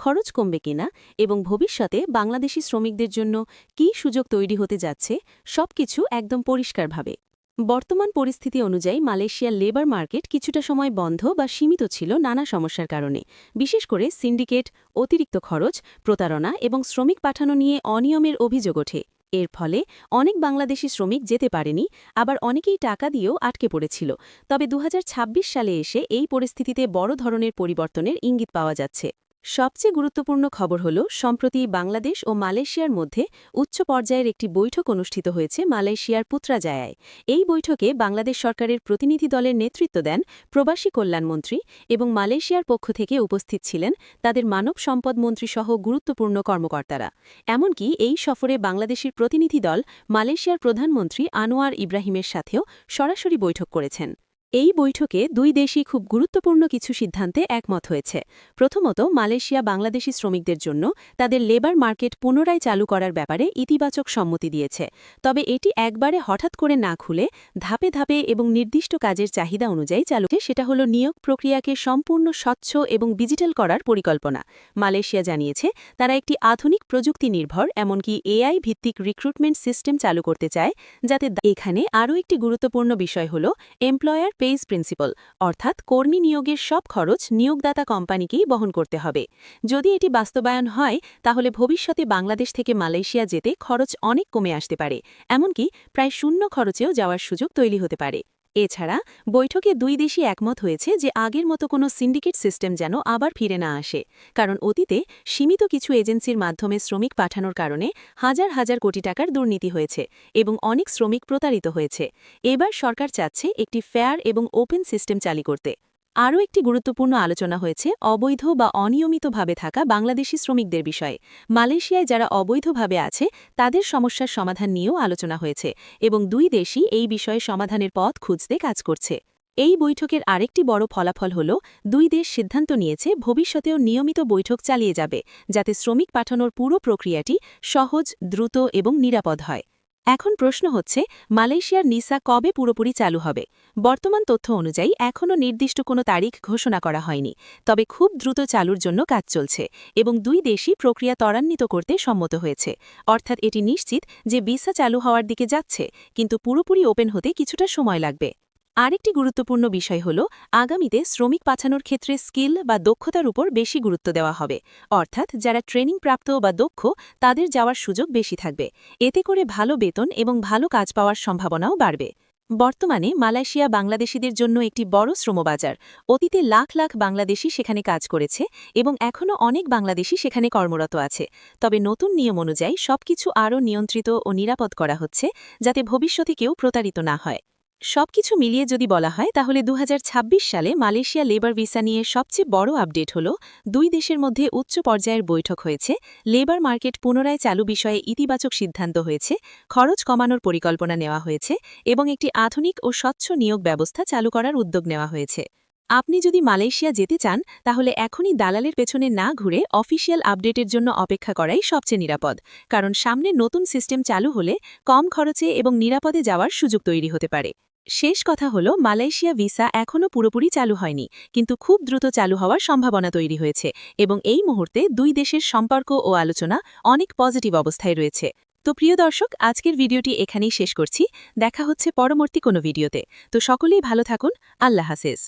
খরচ কমবে কিনা এবং ভবিষ্যতে বাংলাদেশি শ্রমিকদের জন্য কী সুযোগ তৈরি হতে যাচ্ছে সবকিছু একদম পরিষ্কারভাবে। বর্তমান পরিস্থিতি অনুযায়ী মালয়েশিয়ার লেবার মার্কেট কিছুটা সময় বন্ধ বা সীমিত ছিল নানা সমস্যার কারণে, বিশেষ করে সিন্ডিকেট, অতিরিক্ত খরচ, প্রতারণা এবং শ্রমিক পাঠানো নিয়ে অনিয়মের অভিযোগ ওঠে। এর ফলে অনেক বাংলাদেশি শ্রমিক যেতে পারেনি, আবার অনেকেই টাকা দিয়েও আটকে পড়েছিল। তবে ২০২৬ সালে এসে এই পরিস্থিতিতে বড় ধরনের পরিবর্তনের ইঙ্গিত পাওয়া যাচ্ছে। সবচেয়ে গুরুত্বপূর্ণ খবর হল, সম্প্রতি বাংলাদেশ ও মালয়েশিয়ার মধ্যে উচ্চ পর্যায়ের একটি বৈঠক অনুষ্ঠিত হয়েছে মালয়েশিয়ার পুত্রাজায়ায়। এই বৈঠকে বাংলাদেশ সরকারের প্রতিনিধি দলের নেতৃত্ব দেন প্রবাসী কল্যাণমন্ত্রী এবং মালয়েশিয়ার পক্ষ থেকে উপস্থিত ছিলেন তাদের মানব সম্পদ মন্ত্রীসহ গুরুত্বপূর্ণ কর্মকর্তারা। এমনকি এই সফরে বাংলাদেশের প্রতিনিধি দল মালয়েশিয়ার প্রধানমন্ত্রী আনোয়ার ইব্রাহিমের সাথেও সরাসরি বৈঠক করেছেন। এই বৈঠকে দুই দেশই খুব গুরুত্বপূর্ণ কিছু সিদ্ধান্তে একমত হয়েছে। প্রথমত, মালয়েশিয়া বাংলাদেশি শ্রমিকদের জন্য তাদের লেবার মার্কেট পুনরায় চালু করার ব্যাপারে ইতিবাচক সম্মতি দিয়েছে। তবে এটি একবারে হঠাৎ করে না খুলে ধাপে ধাপে এবং নির্দিষ্ট কাজের চাহিদা অনুযায়ী চালু, সেটা হলো নিয়োগ প্রক্রিয়াকে সম্পূর্ণ স্বচ্ছ এবং ডিজিটাল করার পরিকল্পনা। মালয়েশিয়া জানিয়েছে তারা একটি আধুনিক প্রযুক্তি নির্ভর, এমনকি এআই ভিত্তিক রিক্রুটমেন্ট সিস্টেম চালু করতে চায়, যাতে এখানে আরও একটি গুরুত্বপূর্ণ বিষয় হল এমপ্লয়ার পেইজ প্রিন্সিপাল, অর্থাৎ কর্মী নিয়োগের সব খরচ নিয়োগদাতা কোম্পানিকেই বহন করতে হবে। যদি এটি বাস্তবায়ন হয়, তাহলে ভবিষ্যতে বাংলাদেশ থেকে মালয়েশিয়া যেতে খরচ অনেক কমে আসতে পারে, এমনকি প্রায় শূন্য খরচেও যাওয়ার সুযোগ তৈরি হতে পারে। এছাড়া বৈঠকে দুই দেশই একমত হয়েছে যে আগের মতো কোনো সিন্ডিকেট সিস্টেম যেন আবার ফিরে না আসে, কারণ অতীতে সীমিত কিছু এজেন্সির মাধ্যমে শ্রমিক পাঠানোর কারণে হাজার হাজার কোটি টাকার দুর্নীতি হয়েছে এবং অনেক শ্রমিক প্রতারিত হয়েছে। এবার সরকার চাচ্ছে একটি ফেয়ার এবং ওপেন সিস্টেম চালু করতে। আরও একটি গুরুত্বপূর্ণ আলোচনা হয়েছে অবৈধ বা অনিয়মিতভাবে থাকা বাংলাদেশি শ্রমিকদের বিষয়ে। মালয়েশিয়ায় যারা অবৈধভাবে আছে তাদের সমস্যার সমাধান নিয়েও আলোচনা হয়েছে এবং দুই দেশই এই বিষয়ে সমাধানের পথ খুঁজতে কাজ করছে। এই বৈঠকের আরেকটি বড় ফলাফল হল, দুই দেশ সিদ্ধান্ত নিয়েছে ভবিষ্যতেও নিয়মিত বৈঠক চালিয়ে যাবে, যাতে শ্রমিক পাঠানোর পুরো প্রক্রিয়াটি সহজ, দ্রুত এবং নিরাপদ হয়। এখন প্রশ্ন হচ্ছে, মালয়েশিয়ার নিসা কবে পুরোপুরি চালু হবে? বর্তমান তথ্য অনুযায়ী এখনও নির্দিষ্ট কোনো তারিখ ঘোষণা করা হয়নি, তবে খুব দ্রুত চালুর জন্য কাজ চলছে এবং দুই দেশই প্রক্রিয়া ত্বরান্বিত করতে সম্মত হয়েছে। অর্থাৎ এটি নিশ্চিত যে ভিসা চালু হওয়ার দিকে যাচ্ছে, কিন্তু পুরোপুরি ওপেন হতে কিছুটা সময় লাগবে। আরেকটি গুরুত্বপূর্ণ বিষয় হল, আগামীতে শ্রমিক পাঠানোর ক্ষেত্রে স্কিল বা দক্ষতার উপর বেশি গুরুত্ব দেওয়া হবে। অর্থাৎ যারা ট্রেনিং প্রাপ্ত বা দক্ষ, তাদের যাওয়ার সুযোগ বেশি থাকবে। এতে করে ভালো বেতন এবং ভালো কাজ পাওয়ার সম্ভাবনাও বাড়বে। বর্তমানে মালয়েশিয়া বাংলাদেশিদের জন্য একটি বড় শ্রমবাজার। অতীতে লাখ লাখ বাংলাদেশি সেখানে কাজ করেছে এবং এখনও অনেক বাংলাদেশি সেখানে কর্মরত আছে। তবে নতুন নিয়ম অনুযায়ী সবকিছু আরও নিয়ন্ত্রিত ও নিরাপদ করা হচ্ছে, যাতে ভবিষ্যতে কেউ প্রতারিত না হয়। সবকিছু মিলিয়ে যদি বলা হয়, তাহলে ২০২৬ সালে মালয়েশিয়া লেবার ভিসা নিয়ে সবচেয়ে বড় আপডেট হল, দুই দেশের মধ্যে উচ্চ পর্যায়ের বৈঠক হয়েছে, লেবার মার্কেট পুনরায় চালু বিষয়ে ইতিবাচক সিদ্ধান্ত হয়েছে, খরচ কমানোর পরিকল্পনা নেওয়া হয়েছে এবং একটি আধুনিক ও স্বচ্ছ নিয়োগ ব্যবস্থা চালু করার উদ্যোগ নেওয়া হয়েছে। আপনি যদি মালয়েশিয়া যেতে চান, তাহলে এখনই দালালের পেছনে না ঘুরে অফিসিয়াল আপডেটের জন্য অপেক্ষা করাই সবচেয়ে নিরাপদ, কারণ সামনে নতুন সিস্টেম চালু হলে কম খরচে এবং নিরাপদে যাওয়ার সুযোগ তৈরি হতে পারে। শেষ কথা হল, মালয়েশিয়া ভিসা এখনও পুরোপুরি চালু হয়নি, কিন্তু খুব দ্রুত চালু হওয়ার সম্ভাবনা তৈরি হয়েছে এবং এই মুহূর্তে দুই দেশের সম্পর্ক ও আলোচনা অনেক পজিটিভ অবস্থায় রয়েছে। তো প্রিয় দর্শক, আজকের ভিডিওটি এখানেই শেষ করছি। দেখা হচ্ছে পরবর্তী কোনো ভিডিওতে। তো সকলেই ভালো থাকুন। আল্লাহ হাফেজ।